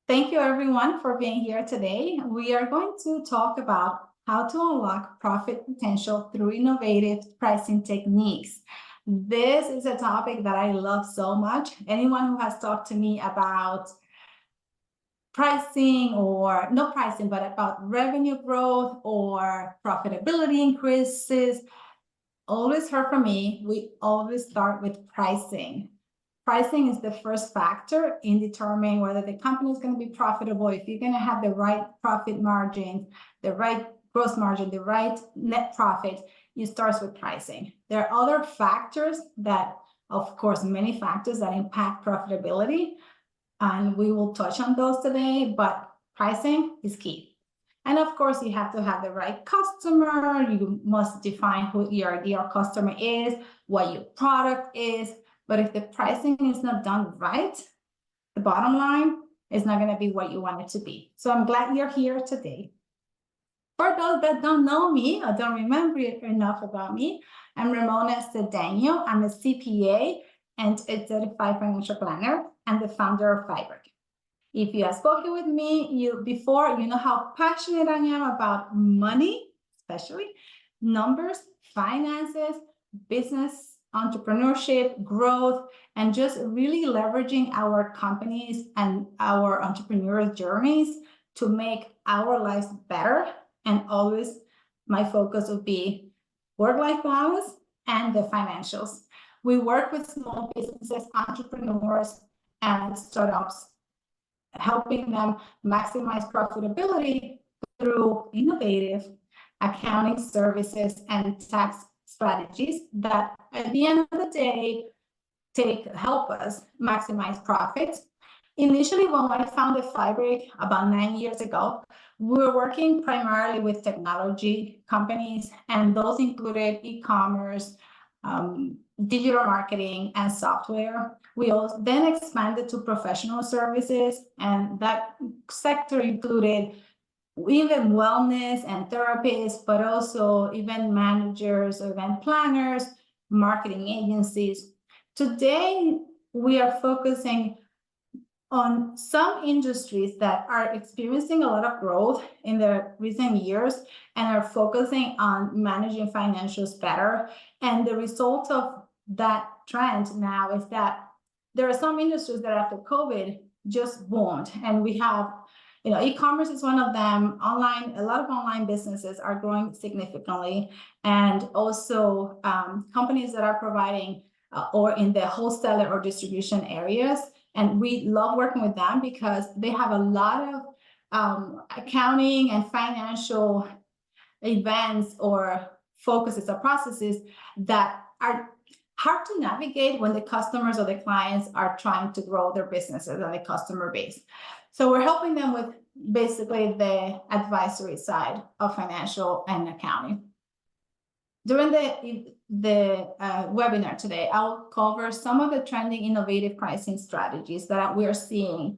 Thank you everyone for being here today. We are going to talk about how to unlock profit potential through innovative pricing techniques. This is a topic that I love so much. Anyone who has talked to me about pricing, or not pricing, but about revenue growth or profitability increases, always heard from me, we always start with pricing. Pricing is the first factor in determining whether the company is going to be profitable, if you're going to have the right profit margin, the right gross margin, the right net profit. It starts with pricing. There are other factors that, of course, many factors that impact profitability, and we will touch on those today, but pricing is key. And of course, you have to have the right customer. You must define who your ideal customer is, what your product is. But if the pricing is not done right, the bottom line is not going to be what you want it to be. So I'm glad you're here today. For those that don't know me or don't remember enough about me, I'm Ramona Cedeno. I'm a CPA and a certified financial planner and the founder of Fiber. If you have spoken with me before, you know how passionate I am about money, especially numbers, finances, business, entrepreneurship, growth, and just really leveraging our companies and our entrepreneurial journeys to make our lives better. And always my focus would be work-life balance and the financials. We work with small businesses, entrepreneurs, and startups, helping them maximize profitability through innovative accounting services and tax strategies that at the end of the day help us maximize profits. Initially, when I founded Fabric about 9 years ago, we were working primarily with technology companies, and those included e-commerce, digital marketing, and software. We also then expanded to professional services, and that sector included even wellness and therapists, but also event managers, event planners, marketing agencies. Today, we are focusing on some industries that are experiencing a lot of growth in the recent years and are focusing on managing financials better. And the result of that trend now is that there are some industries that after COVID just boomed. And we have, e-commerce is one of them. Online, a lot of online businesses are growing significantly. And also companies that are providing or in the wholesaler or distribution areas. And we love working with them because they have a lot of accounting and financial events or focuses or processes that are hard to navigate when the customers or the clients are trying to grow their businesses and the customer base. So we're helping them with basically the advisory side of financial and accounting. During the webinar today, I'll cover some of the trending innovative pricing strategies that we are seeing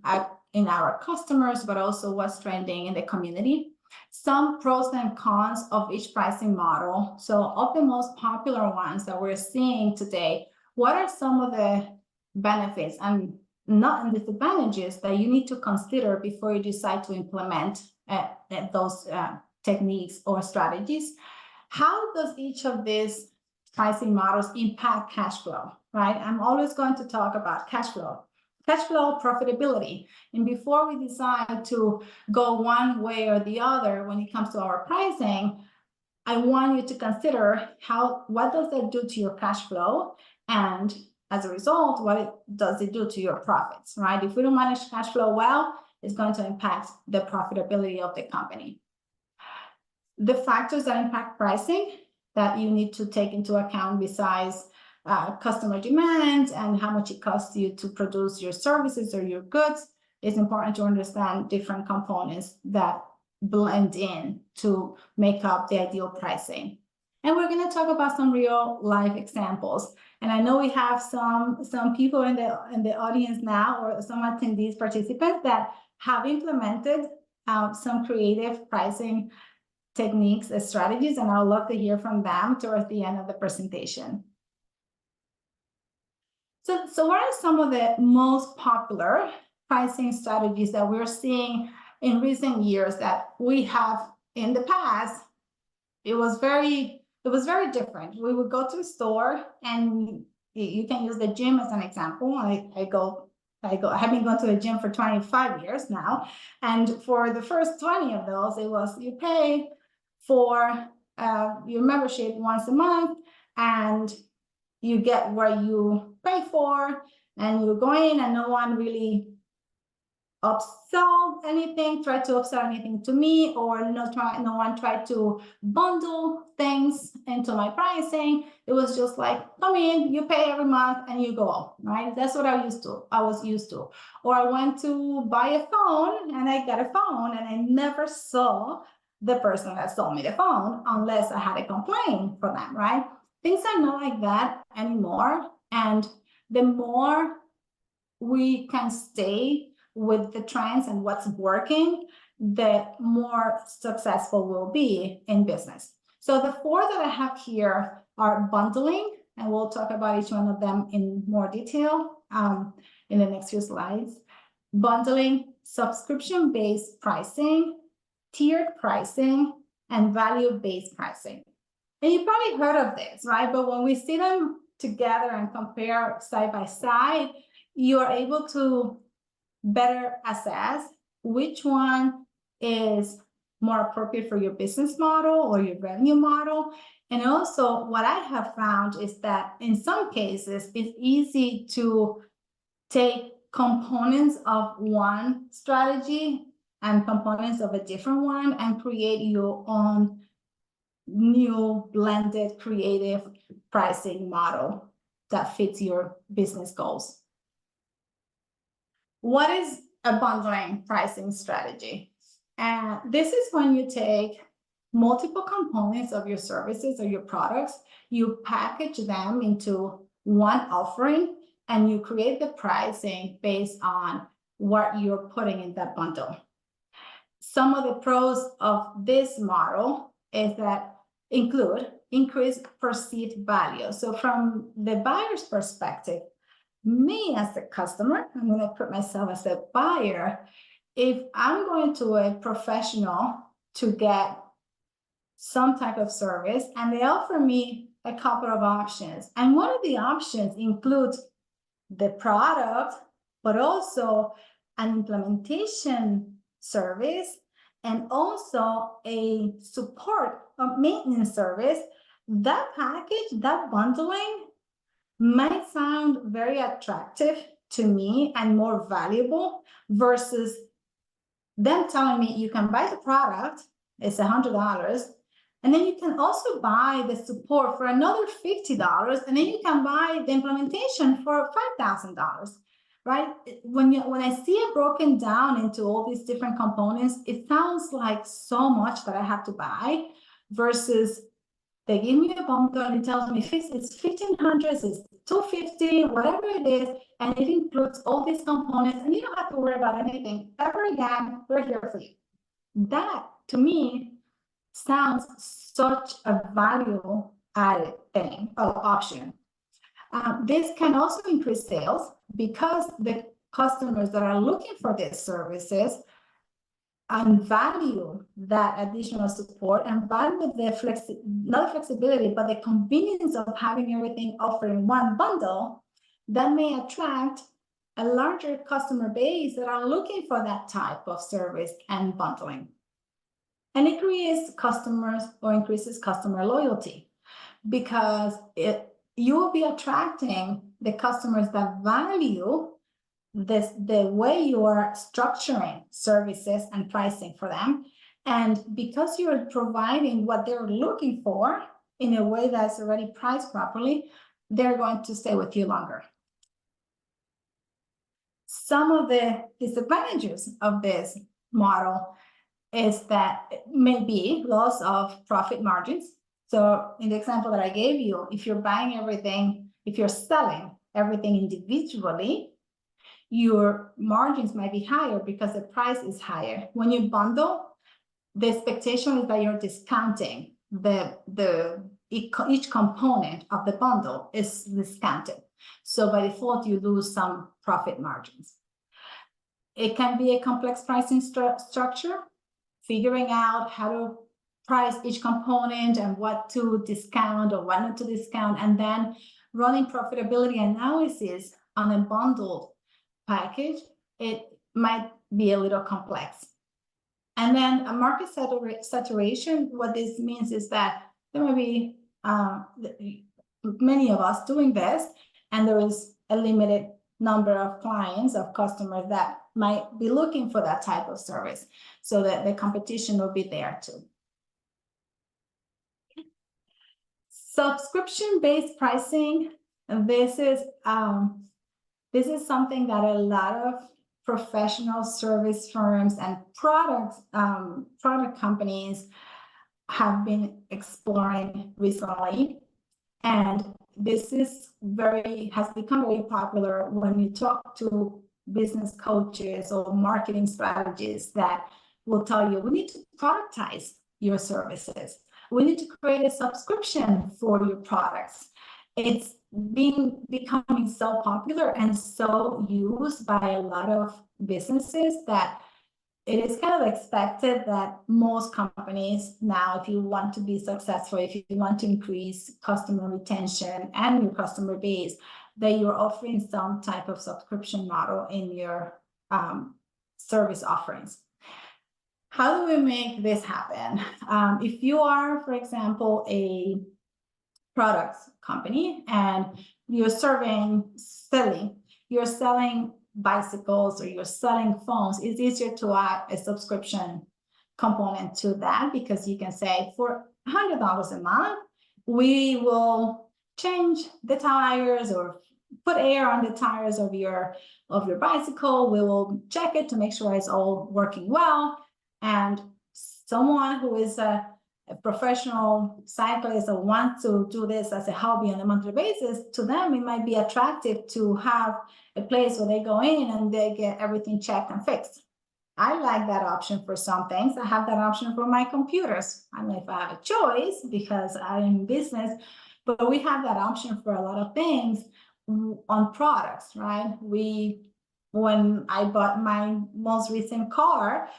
in our customers, but also what's trending in the community. Some pros and cons of each pricing model. So of the most popular ones that we're seeing today, what are some of the benefits and not disadvantages that you need to consider before you decide to implement those techniques or strategies? How does each of these pricing models impact cash flow, right? I'm always going to talk about cash flow, profitability. And before we decide to go one way or the other when it comes to our pricing, I want you to consider what does that do to your cash flow? And as a result, what does it do to your profits, right? If we don't manage cash flow well, it's going to impact the profitability of the company. The factors that impact pricing that you need to take into account besides customer demand and how much it costs you to produce your services or your goods, it's important to understand different components that blend in to make up the ideal pricing. And we're going to talk about some real life examples. And I know we have some people in the audience now, or some attendees, participants that have implemented some creative pricing techniques and strategies, and I'd love to hear from them towards the end of the presentation. So what are some of the most popular pricing strategies that we're seeing in recent years that we have in the past, it was very different. We would go to a store, and you can use the gym as an example. I have been going to the gym for 25 years now. And for the first 20 of those, it was you pay for your membership once a month, and you get what you pay for, and you go in, and no one really upsell anything, try to upsell anything to me, or no one tried to bundle things into my pricing. It was just like, come in, you pay every month, and you go, right? That's what I was used to. Or I went to buy a phone, and I got a phone, and I never saw the person that sold me the phone unless I had a complaint for them, right? Things are not like that anymore. And the more we can stay with the trends and what's working, the more successful we'll be in business. So the 4 that I have here are bundling, and we'll talk about each one of them in more detail in the next few slides. Bundling, subscription-based pricing, tiered pricing, and value-based pricing. And you probably heard of this, right? But when we see them together and compare side by side, you are able to better assess which one is more appropriate for your business model or your revenue model. And also what I have found is that in some cases, it's easy to take components of one strategy and components of a different one and create your own new blended creative pricing model that fits your business goals. What is a bundling pricing strategy? And this is when you take multiple components of your services or your products, you package them into one offering, and you create the pricing based on what you're putting in that bundle. Some of the pros of this model is that include increased perceived value. So from the buyer's perspective, me as the customer, I'm going to put myself as a buyer. If I'm going to a professional to get some type of service, and they offer me a couple of options, and one of the options includes the product, but also an implementation service, and also a support or maintenance service, that package, that bundling might sound very attractive to me and more valuable versus them telling me you can buy the product, it's $100, and then you can also buy the support for another $50, and then you can buy the implementation for $5,000, right? When I see it broken down into all these different components, it sounds like so much that I have to buy versus they give me a bundle and it tells me it's $1,500, it's $250, whatever it is, and it includes all these components, and you don't have to worry about anything ever again. We're here for you. That, to me, sounds such a value-added thing or option. This can also increase sales because the customers that are looking for these services and value that additional support and value the not flexibility, but the convenience of having everything offered in one bundle, that may attract a larger customer base that are looking for that type of service and bundling. And it creates customers or increases customer loyalty because you will be attracting the customers that value the way you are structuring services and pricing for them. And because you're providing what they're looking for in a way that's already priced properly, they're going to stay with you longer. Some of the disadvantages of this model is that it may be loss of profit margins. So in the example that I gave you, if you're buying everything, if you're selling everything individually, your margins might be higher because the price is higher. When you bundle, the expectation is that you're discounting each component of the bundle is discounted. So by default, you lose some profit margins. it can be a complex pricing structure, figuring out how to price each component and what to discount or what not to discount, and then running profitability analysis on a bundled package. It might be a little complex. And then a market saturation, what this means is that there may be many of us doing this, and there is a limited number of clients, of customers that might be looking for that type of service, so that the competition will be there too. Subscription-based pricing, and this is something that a lot of professional service firms and product companies have been exploring recently. And this is has become very popular when you talk to business coaches or marketing strategists that will tell you, we need to productize your services. We need to create a subscription for your products. It's becoming so popular and so used by a lot of businesses that it is kind of expected that most companies now, if you want to be successful, if you want to increase customer retention and your customer base, that you're offering some type of subscription model in your service offerings. How do we make this happen? If you are, for example, a products company and you're selling bicycles or you're selling phones, it's easier to add a subscription component to that, because you can say, for $100 a month, we will change the tires or put air on the tires of your bicycle. We will check it to make sure it's all working well. And someone who is a professional cyclist or wants to do this as a hobby on a monthly basis, to them it might be attractive to have a place where they go in and they get everything checked and fixed. I like that option for some things. I have that option for my computers. I don't know if I have a choice because I'm in business, but we have that option for a lot of things on products, right? When I bought my most recent car,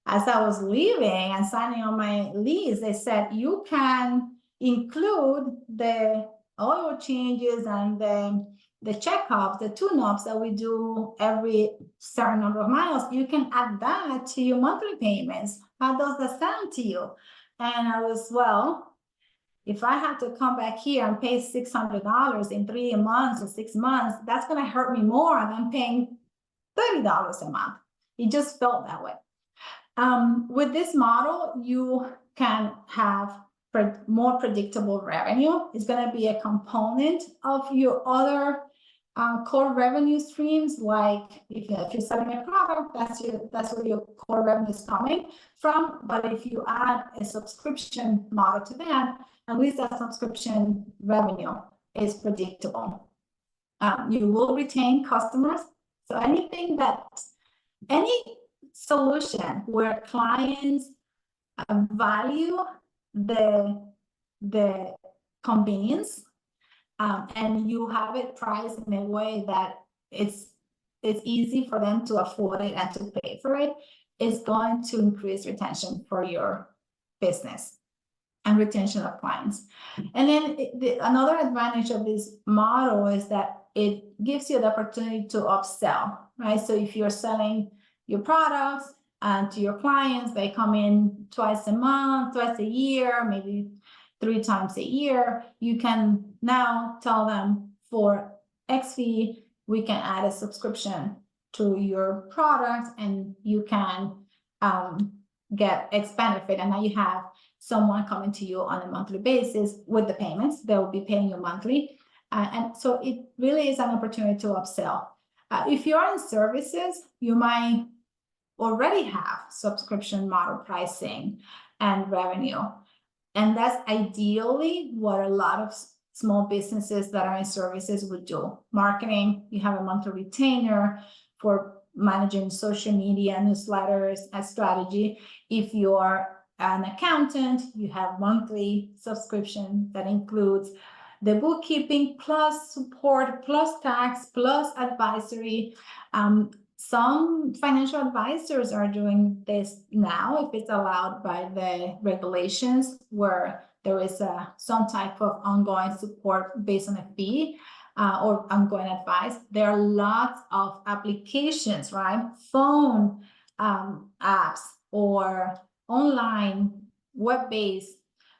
as I was leaving and signing on my lease, they said, you can include the oil changes and the checkups, the tune-ups that we do every certain number of miles. You can add that to your monthly payments. How does that sound to you? And I was, well, if I have to come back here and pay $600 in 3 months or 6 months, that's going to hurt me more than paying $30 a month. It just felt that way. With this model, you can have more predictable revenue. It's going to be a component of your other core revenue streams. Like if you're selling a product, that's where your core revenue is coming from. But if you add a subscription model to that, at least that subscription revenue is predictable. You will retain customers. So any solution where clients value the convenience and you have it priced in a way that it's easy for them to afford it and to pay for it, is going to increase retention for your business and retention of clients. And then another advantage of this model is that it gives you the opportunity to upsell, right? So if you're selling your products and to your clients, they come in twice a month, twice a year, maybe 3 times a year, you can now tell them, for X fee, we can add a subscription to your product and you can get X benefit. And now you have someone coming to you on a monthly basis with the payments. They will be paying you monthly. And so it really is an opportunity to upsell. If you're in services, you might already have subscription model pricing and revenue. And that's ideally what a lot of small businesses that are in services would do. Marketing, you have a monthly retainer for managing social media, newsletters, and strategy. If you're an accountant, you have monthly subscription that includes the bookkeeping plus support plus tax plus advisory. some financial advisors are doing this now, if it's allowed by the regulations, where there is some type of ongoing support based on a fee or ongoing advice. There are lots of applications, right? Phone apps or online web-based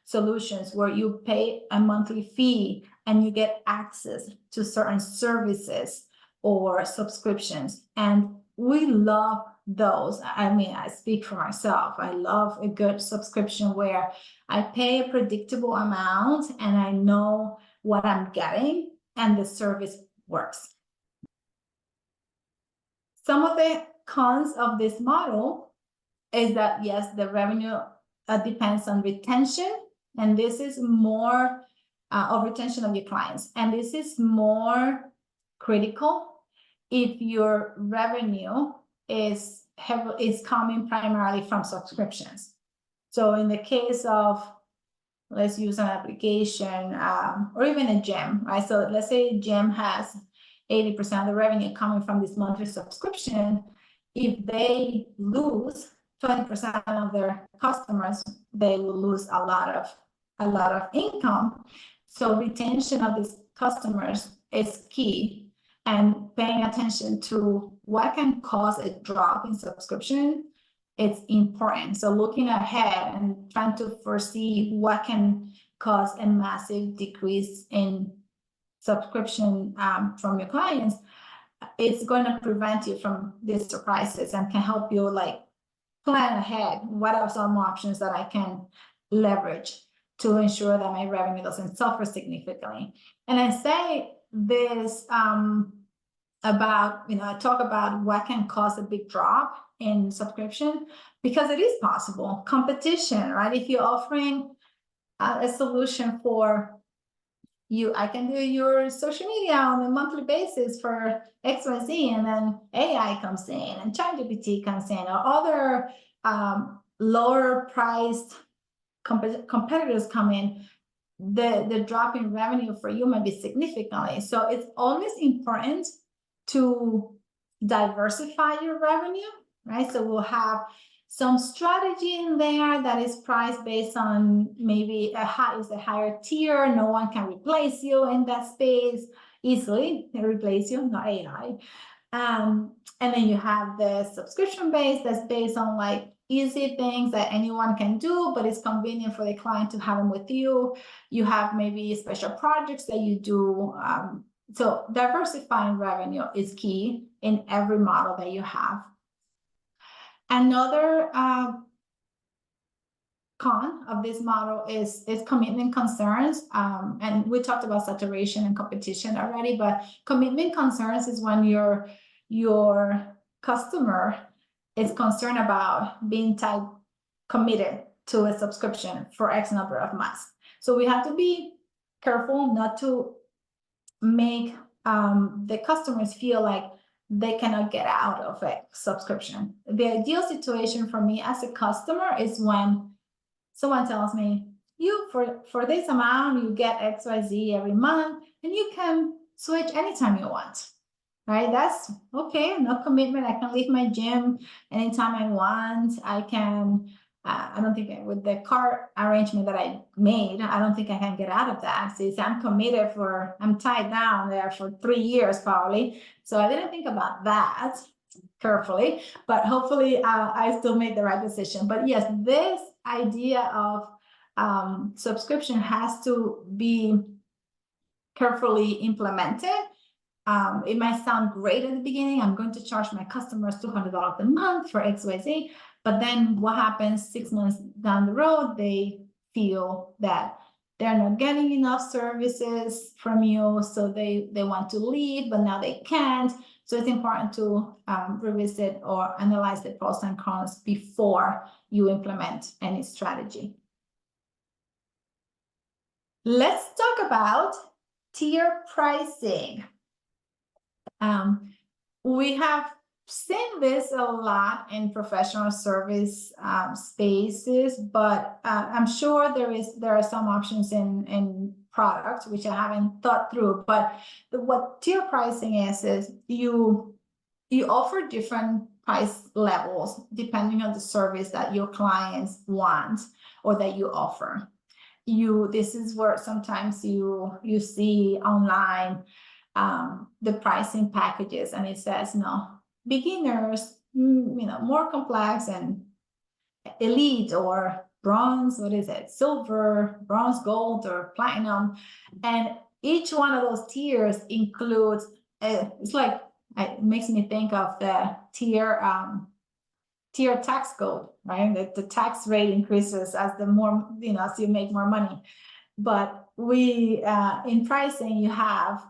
solutions where you pay a monthly fee and you get access to certain services or subscriptions. And we love those. I mean, I speak for myself. I love a good subscription where I pay a predictable amount and I know what I'm getting and the service works. Some of the cons of this model is that, yes, the revenue depends on retention, and this is more of retention of your clients. And this is more critical if your revenue is coming primarily from subscriptions. So in the case of, let's use an application or even a gym, right? So let's say a gym has 80% of the revenue coming from this monthly subscription. If they lose 20% of their customers, they will lose a lot of income. So retention of these customers is key, and paying attention to what can cause a drop in subscription, it's important. So looking ahead and trying to foresee what can cause a massive decrease in subscription from your clients, it's going to prevent you from these surprises and can help you like plan ahead. What are some options that I can leverage to ensure that my revenue doesn't suffer significantly? And I say this about, I talk about what can cause a big drop in subscription, because it is possible. Competition, right? If you're offering a solution for you, I can do your social media on a monthly basis for XYZ, and then AI comes in and ChatGPT comes in, or other lower priced competitors come in, the drop in revenue for you might be significantly. So it's always important to diversify your revenue, right? So we'll have some strategy in there that is priced based on maybe a higher tier. No one can replace you in that space easily. They replace you, not AI. And then you have the subscription base that's based on like easy things that anyone can do, but it's convenient for the client to have them with you. You have maybe special projects that you do. So diversifying revenue is key in every model that you have. Another con of this model is commitment concerns. And we talked about saturation and competition already, but commitment concerns is when your customer is concerned about being committed to a subscription for X number of months. So we have to be careful not to make the customers feel like they cannot get out of a subscription. The ideal situation for me as a customer is when someone tells me, for this amount, you get XYZ every month, and you can switch anytime you want, right? That's okay, no commitment. I can leave my gym anytime I want. I can, I don't think with the cart arrangement that I made, I don't think I can get out of that. Since I'm committed I'm tied down there for 3 years probably. So I didn't think about that carefully, but hopefully I still made the right decision. But yes, this idea of subscription has to be carefully implemented. It might sound great at the beginning. I'm going to charge my customers $200 a month for XYZ. But then what happens 6 months down the road? They feel that they're not getting enough services from you, so they want to leave, but now they can't. So it's important to revisit or analyze the pros and cons before you implement any strategy. Let's talk about tier pricing. We have seen this a lot in professional service spaces, but I'm sure there are some options in products which I haven't thought through. But what tier pricing is you you offer different price levels depending on the service that your clients want or that you offer. This is where sometimes you see online the pricing packages, and it says, beginners, more complex, and elite, or bronze, what is it, silver, bronze, gold, or platinum. And each one of those tiers includes it's like, it makes me think of the tier tax code, right? That the tax rate increases as the more, as you make more money. But we in pricing, you have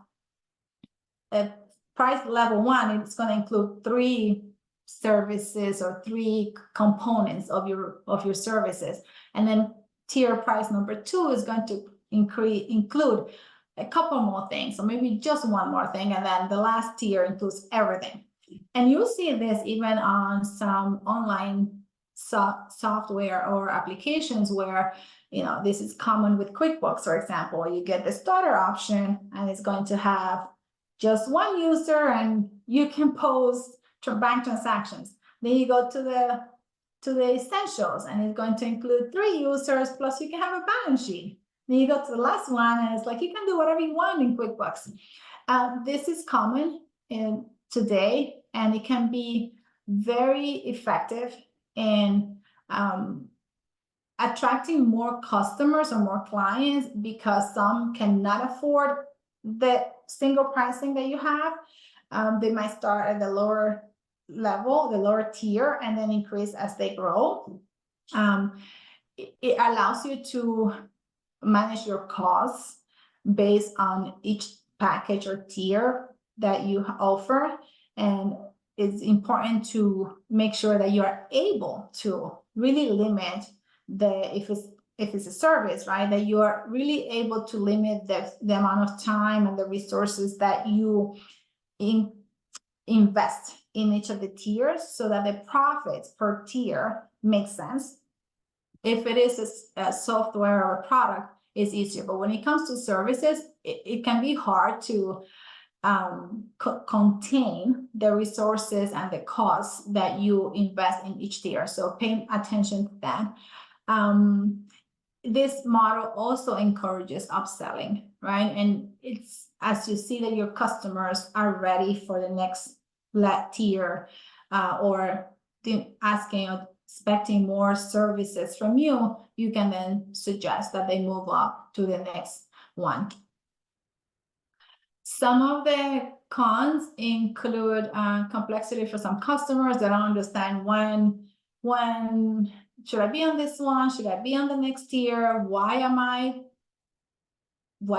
a price level 1, it's going to include 3 services or 3 components of your services, and then tier price number 2 is going to include a couple more things, or maybe just one more thing, and then the last tier includes everything. And you'll see this even on some online software or applications where, this is common with QuickBooks, for example. You get the starter option, and it's going to have just one user, and you can post bank transactions. Then you go to the essentials, and it's going to include 3 users, plus you can have a balance sheet. Then you go to the last one, and it's like you can do whatever you want in QuickBooks. This is common today, and it can be very effective in attracting more customers or more clients, because some cannot afford the single pricing that you have. They might start at the lower level, the lower tier, and then increase as they grow. It allows you to manage your costs based on each package or tier that you offer, and it's important to make sure that you are able to really limit if it's a service, right, that you are really able to limit the amount of time and the resources that you invest in each of the tiers, so that the profits per tier make sense. If it is a software or a product, it's easier. But when it comes to services, it can be hard to contain the resources and the costs that you invest in each tier. So pay attention to that. This model also encourages upselling, right? And it's as you see that your customers are ready for the next tier, or asking or expecting more services from you, you can then suggest that they move up to the next one. Some of the cons include complexity for some customers. They don't understand when should I be on this one? Should I be on the next tier? Why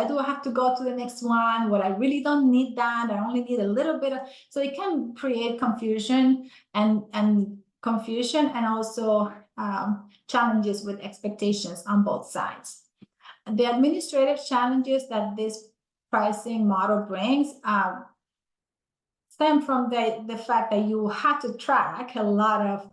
do I have to go to the next one? Well, I really don't need that. I only need a little bit of, so it can create confusion and also challenges with expectations on both sides. The administrative challenges that this pricing model brings stem from the fact that you have to track a lot of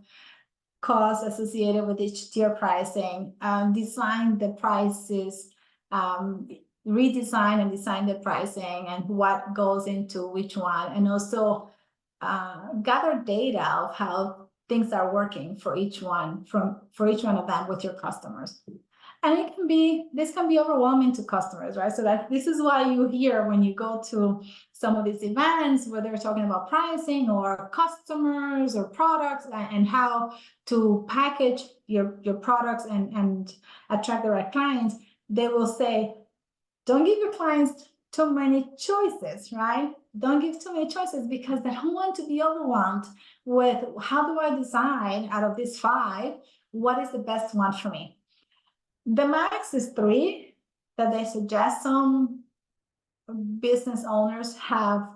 costs associated with each tier pricing, design the prices, redesign and design the pricing and what goes into which one, and also gather data of how things are working for each one of them with your customers. And this can be overwhelming to customers, right? So this is why you hear when you go to some of these events where they're talking about pricing or customers or products and how to package your products and attract the right clients. They will say, don't give your clients too many choices, right? Don't give too many choices, because they don't want to be overwhelmed with how do I decide out of these 5, what is the best one for me? The max is 3 that they suggest. Some business owners have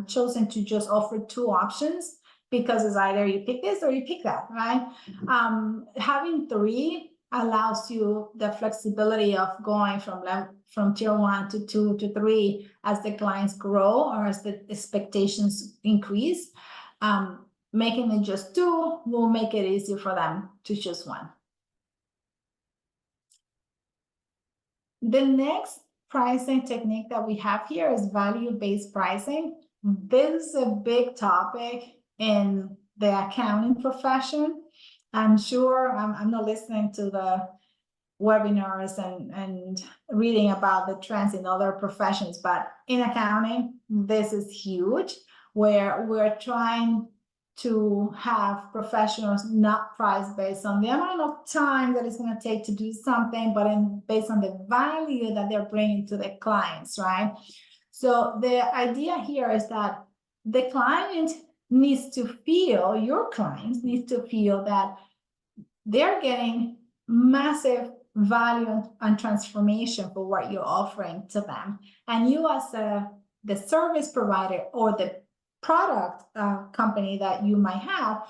chosen to just offer 2 options, because it's either you pick this or you pick that, right? Having 3 allows you the flexibility of going from tier 1 to 2 to 3 as the clients grow or as the expectations increase. Making it just 2 will make it easier for them to choose one. The next pricing technique that we have here is value-based pricing. This is a big topic in the accounting profession. I'm sure I'm not listening to the webinars and reading about the trends in other professions, but in accounting, this is huge, where we're trying to have professionals not priced based on the amount of time that it's going to take to do something, but based on the value that they're bringing to the clients, right? So the idea here is that the client needs to feel, your clients need to feel that they're getting massive value and transformation for what you're offering to them. And you as the service provider or the product company that you might have,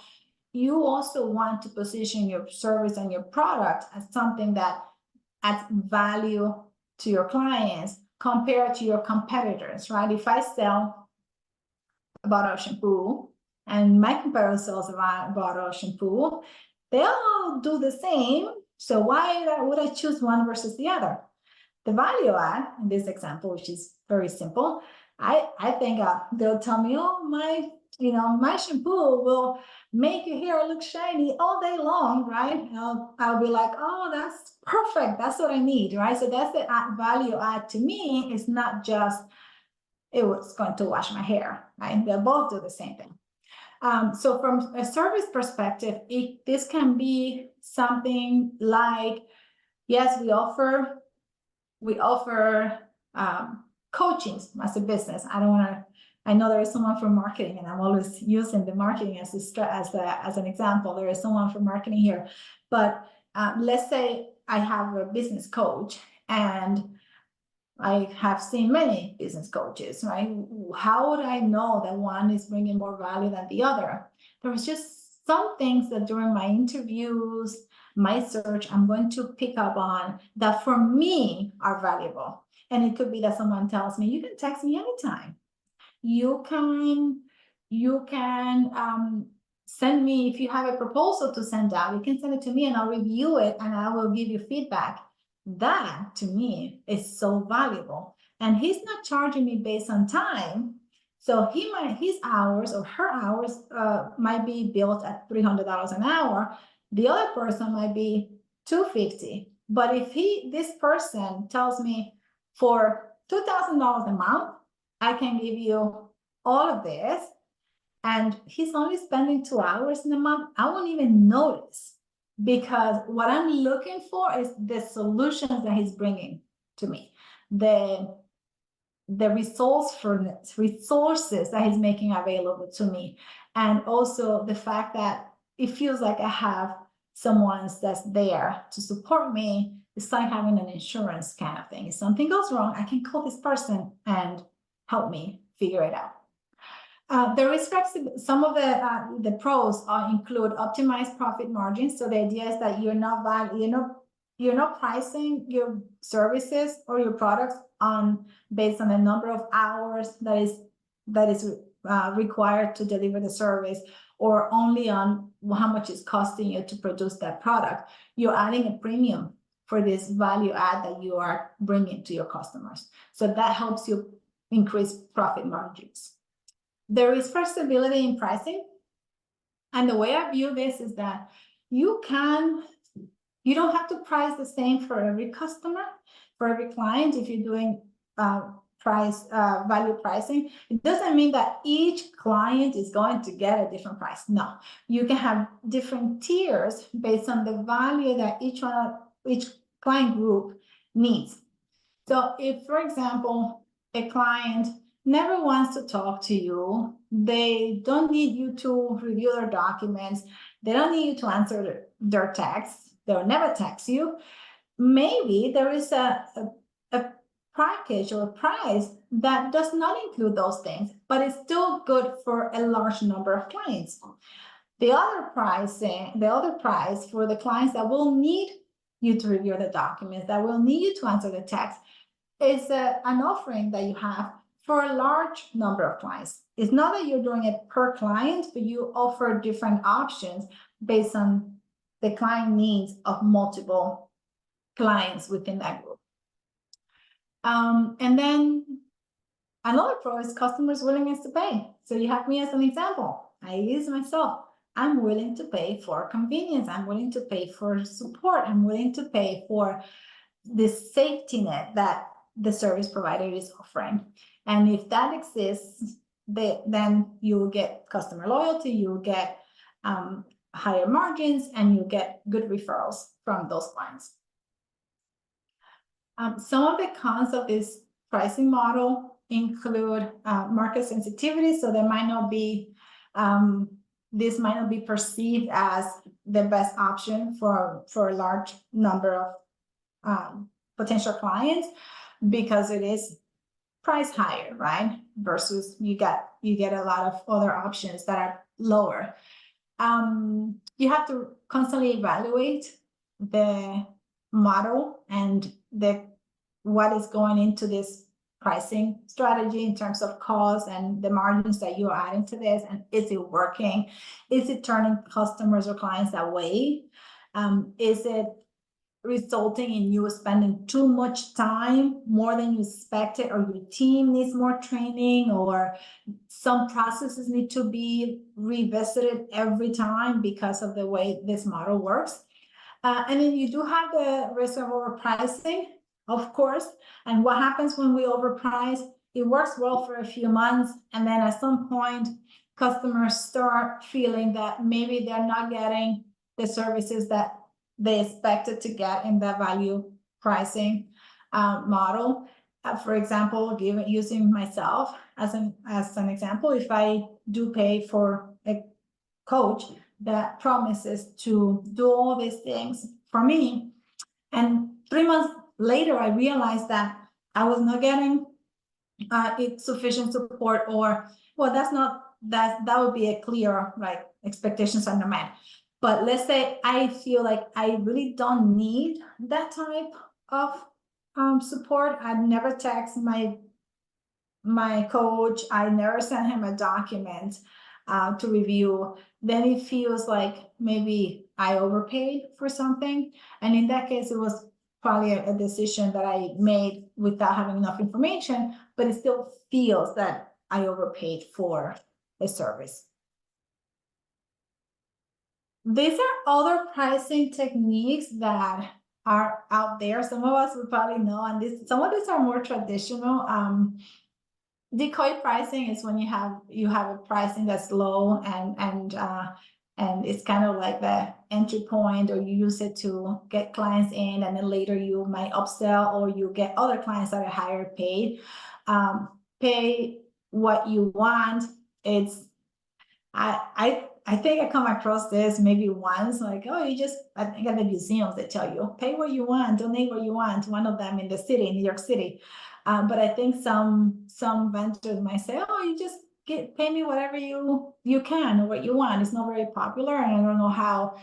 you also want to position your service and your product as something that adds value to your clients compared to your competitors, right? If I sell a bottle of shampoo and my competitor sells a bottle of shampoo, they all do the same. So why would I choose one versus the other? The value add in this example, which is very simple, I think they'll tell me, oh, my shampoo will make your hair look shiny all day long, right? And I'll be like, oh, that's perfect. That's what I need, right? So that's the value add to me. It's not just it was going to wash my hair, right? They both do the same thing. So from a service perspective, this can be something like, yes, we offer coaching as a business. I know there is someone from marketing, and I'm always using the marketing as an example. There is someone from marketing here, but let's say I have a business coach, and I have seen many business coaches, right? How would I know that one is bringing more value than the other? There was just some things that during my interviews, my search, I'm going to pick up on that for me are valuable. And it could be that someone tells me, you can text me anytime. You can send me, if you have a proposal to send out, you can send it to me and I'll review it and I will give you feedback. That to me is so valuable. And he's not charging me based on time. So his hours or her hours might be built at $300 an hour. The other person might be $250. But if this person tells me for $2,000 a month, I can give you all of this, and he's only spending 2 hours in a month, I won't even notice, because what I'm looking for is the solutions that he's bringing to me, the resources that he's making available to me, and also the fact that it feels like I have someone that's there to support me. It's like having an insurance kind of thing. If something goes wrong, I can call this person and help me figure it out. There is some of the pros include optimized profit margins. So the idea is that you're not pricing your services or your products based on the number of hours that is required to deliver the service, or only on how much it's costing you to produce that product. You're adding a premium for this value add that you are bringing to your customers. So that helps you increase profit margins. There is flexibility in pricing. And the way I view this is that you don't have to price the same for every customer, for every client. If you're doing value pricing, it doesn't mean that each client is going to get a different price. No, you can have different tiers based on the value that each client group needs. So if, for example, a client never wants to talk to you, they don't need you to review their documents, they don't need you to answer their texts, they'll never text you, maybe there is a package or a price that does not include those things, but it's still good for a large number of clients. The other price for the clients that will need you to review the documents, that will need you to answer the text, is an offering that you have for a large number of clients. It's not that you're doing it per client, but you offer different options based on the client needs of multiple clients within that group. And then Another pro is customers' willingness to pay. So you have me as an example. I use myself. I'm willing to pay for convenience. I'm willing to pay for support. I'm willing to pay for this safety net that the service provider is offering. And if that exists, then you will get customer loyalty, you will get higher margins, and you get good referrals from those clients. Some of the cons of this pricing model include market sensitivity, so there might not be this might not be perceived as the best option for a large number of potential clients because it is priced higher, right? Versus you get a lot of other options that are lower. You have to constantly evaluate the model and what is going into this pricing strategy in terms of cost and the margins that you're adding to this, and is it working? Is it turning customers or clients away? Is it resulting in you spending too much time, more than you expected, or your team needs more training, or some processes need to be revisited every time because of the way this model works? And then you do have the risk of overpricing, of course. And what happens when we overprice? It works well for a few months, and then at some point, customers start feeling that maybe they're not getting the services that they expected to get in that value pricing model. For example, using myself as an example, if I do pay for a coach that promises to do all these things for me, and 3 months later I realized that I was not getting sufficient support, or well, that would be a clear, right, expectations are not met. But let's say I feel like I really don't need that type of support. I never text my coach. I never send him a document to review. Then it feels like maybe I overpaid for something. And in that case, it was probably a decision that I made without having enough information, but it still feels that I overpaid for a service. These are other pricing techniques that are out there. Some of us would probably know, and some of these are more traditional. Decoy pricing is when you have a pricing that's low and it's kind of like the entry point, or you use it to get clients in, and then later you might upsell, or you get other clients that are higher paid. Pay what you want. It's I think I come across this maybe once, like, oh, I think at the museums they tell you, pay what you want, donate what you want. One of them in the city, in New York City. But I think some vendors might say, oh, you just pay me whatever you can or what you want. It's not very popular, and I don't know how.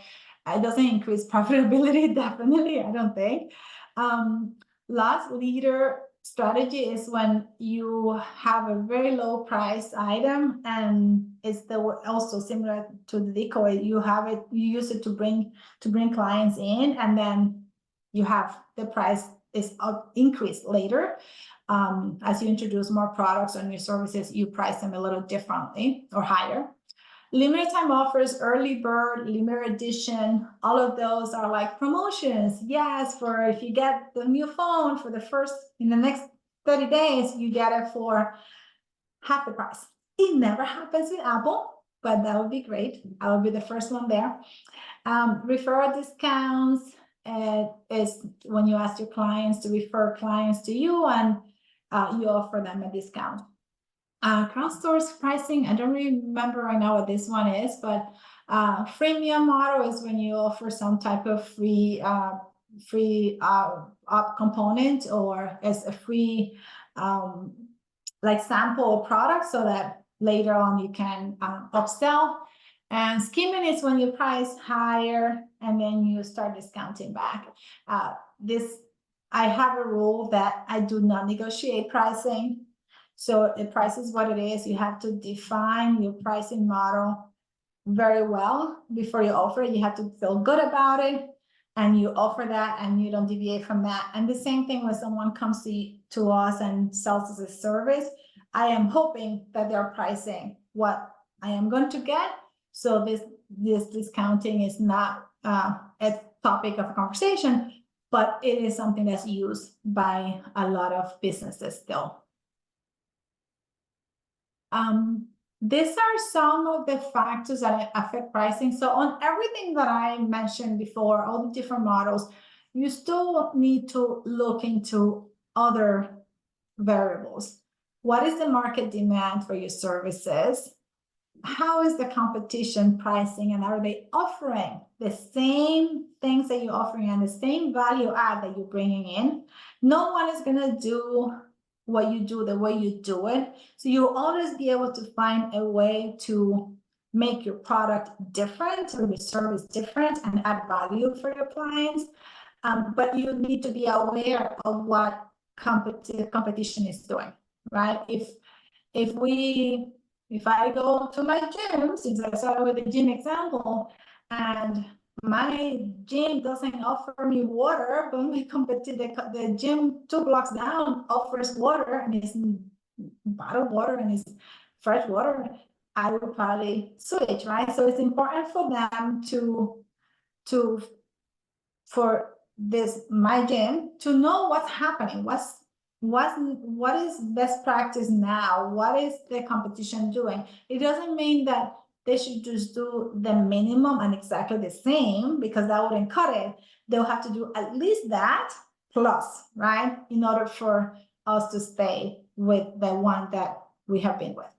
It doesn't increase profitability, definitely, I don't think. Loss leader strategy is when you have a very low price item, and it's also similar to the decoy. You use it to bring clients in, and then you have the price is increased later. As you introduce more products or new services, you price them a little differently or higher. Limited time offers, early bird, limited edition, all of those are like promotions. Yes, for if you get the new phone in the next 30 days, you get it for half the price. It never happens with Apple, but that would be great. I will be the first one there. Referral discounts is when you ask your clients to refer clients to you, and you offer them a discount. Cross-source pricing, I don't remember right now what this one is, but freemium model is when you offer some type of free up component, or as a free like sample product, so that later on you can upsell. And skimming is when you price higher and then you start discounting back. I have a rule that I do not negotiate pricing. So the price is what it is. You have to define your pricing model very well before you offer it. You have to feel good about it, and you offer that, and you don't deviate from that. And the same thing when someone comes to us and sells us a service. I am hoping that they're pricing what I am going to get. So this discounting is not a topic of conversation, but it is something that's used by a lot of businesses still. These are some of the factors that affect pricing. So on everything that I mentioned before, all the different models, you still need to look into other variables. What is the market demand for your services? How is the competition pricing, and are they offering the same things that you're offering and the same value add that you're bringing in? No one is going to do what you do the way you do it. So you'll always be able to find a way to make your product different or your service different and add value for your clients. But you need to be aware of what competition is doing, right? If I go to my gym, since I started with the gym example, and my gym doesn't offer me water, but the gym 2 blocks down offers water, and it's bottled water and it's fresh water, I would probably switch, right? So it's important for them for my gym to know what's happening, what is best practice now, what is the competition doing. It doesn't mean that they should just do the minimum and exactly the same, because that wouldn't cut it. They'll have to do at least that plus, right, in order for us to stay with the one that we have been with.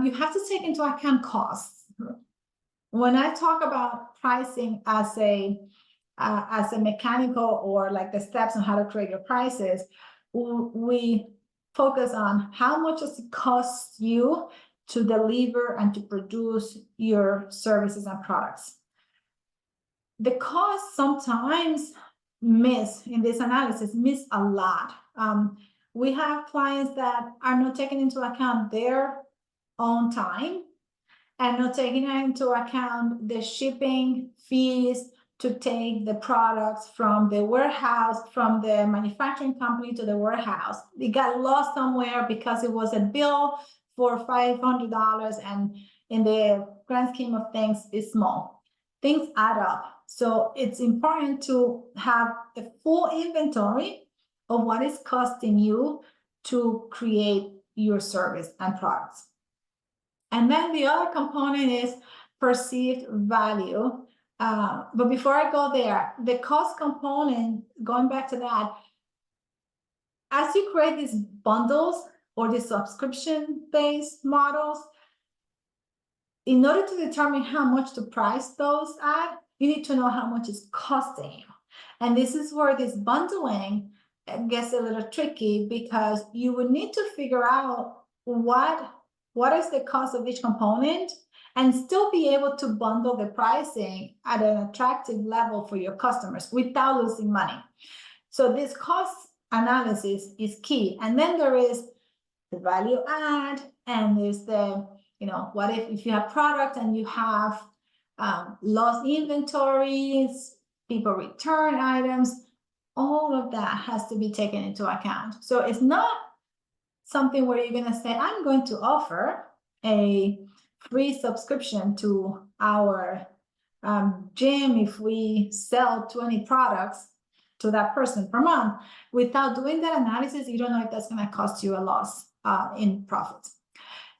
You have to take into account costs. When I talk about pricing as a mechanical, or like the steps on how to create your prices, we focus on how much does it cost you to deliver and to produce your services and products. The costs sometimes miss in this analysis, miss a lot. We have clients that are not taking into account their own time and not taking into account the shipping fees to take the products from the warehouse, from the manufacturing company to the warehouse. It got lost somewhere because it was a bill for $500, and in the grand scheme of things, it's small. Things add up. So it's important to have a full inventory of what is costing you to create your service and products. And then the other component is perceived value. But before I go there, the cost component, going back to that, as you create these bundles or these subscription-based models, in order to determine how much to price those at, you need to know how much it's costing you. And this is where this bundling gets a little tricky, because you would need to figure out what is the cost of each component and still be able to bundle the pricing at an attractive level for your customers without losing money. So this cost analysis is key. And then there is the value add, and there's the, what if you have product and you have lost inventories, people return items, all of that has to be taken into account. So it's not something where you're going to say, I'm going to offer a free subscription to our gym if we sell 20 products to that person per month. Without doing that analysis, you don't know if that's going to cost you a loss in profits.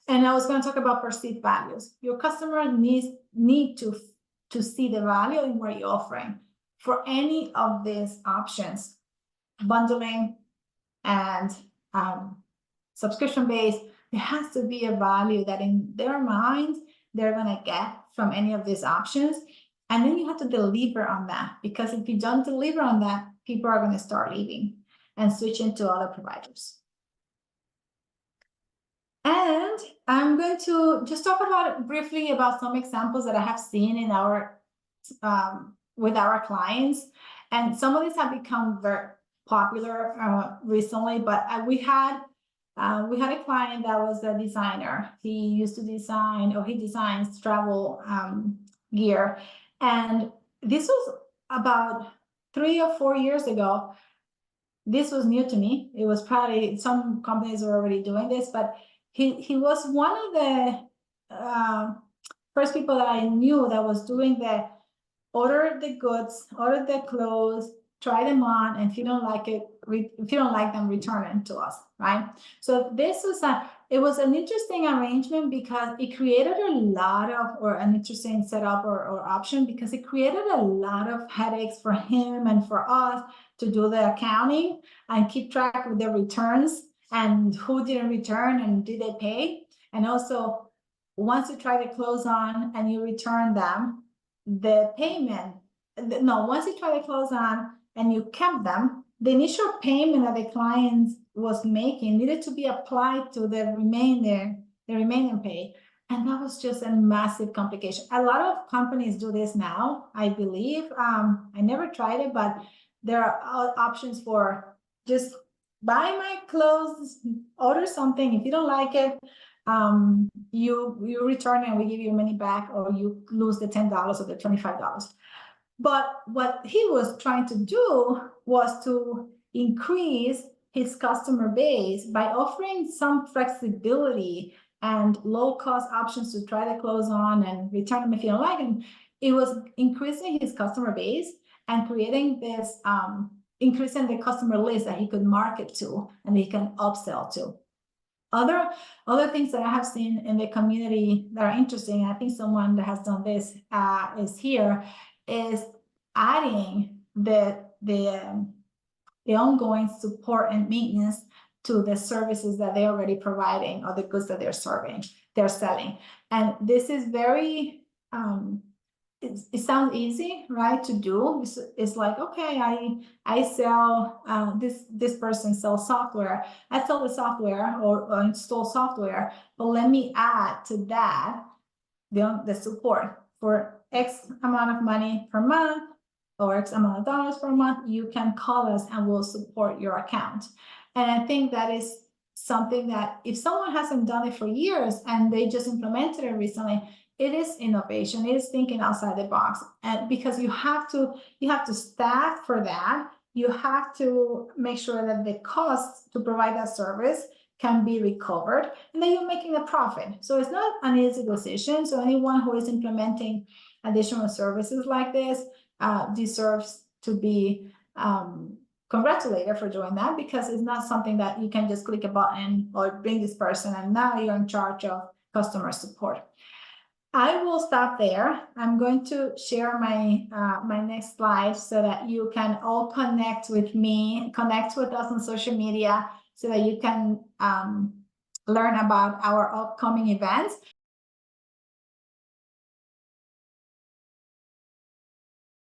And I was going to talk about perceived values. Your customer need to see the value in what you're offering. For any of these options, bundling and subscription-based, there has to be a value that in their minds they're going to get from any of these options. And then you have to deliver on that, because if you don't deliver on that, people are going to start leaving and switching to other providers. And I'm going to just talk briefly about some examples that I have seen in our with our clients. And some of these have become very popular recently, but we had a client that was a designer. He used to design, or he designs travel gear. And this was about 3 or 4 years ago. this was new to me. It was probably some companies were already doing this, but he was one of the first people that I knew that was doing the order the goods, order the clothes, try them on, and if you don't like it, if you don't like them, return them to us, right? So this was it was an interesting arrangement because it created a lot of, or an interesting setup or option, because it created a lot of headaches for him and for us to do the accounting and keep track of the returns and who didn't return and did they pay. And also, once you try the clothes on and you return them, the payment, no, once you try the clothes on and you kept them, the initial payment that the client was making needed to be applied to the remaining pay. And that was just a massive complication. A lot of companies do this now, I believe. I never tried it, but there are options for just buy my clothes, order something. If you don't like it, you return it and we give you your money back, or you lose the $10 or the $25. But what he was trying to do was to increase his customer base by offering some flexibility and low-cost options to try the clothes on and return them if you don't like them. It was increasing his customer base and creating this, increasing the customer list that he could market to and he can upsell to. Other things that I have seen in the community that are interesting, I think someone that has done this is adding the ongoing support and maintenance to the services that they're already providing or the goods that they're selling. And this is very, it sounds easy, right, to do. It's like, okay, I sell, this person sells software. I sell the software or install software, but let me add to that the support for X amount of money per month or X amount of dollars per month. You can call us and we'll support your account. And I think that is something that if someone hasn't done it for years and they just implemented it recently, it is innovation. It is thinking outside the box, and because you have to staff for that. You have to make sure that the costs to provide that service can be recovered, and then you're making a profit. So it's not an easy decision. So anyone who is implementing additional services like this deserves to be congratulated for doing that, because it's not something that you can just click a button or bring this person and now you're in charge of customer support. I will stop there. I'm going to share my my next slide so that you can all connect with me, connect with us on social media, so that you can learn about our upcoming events.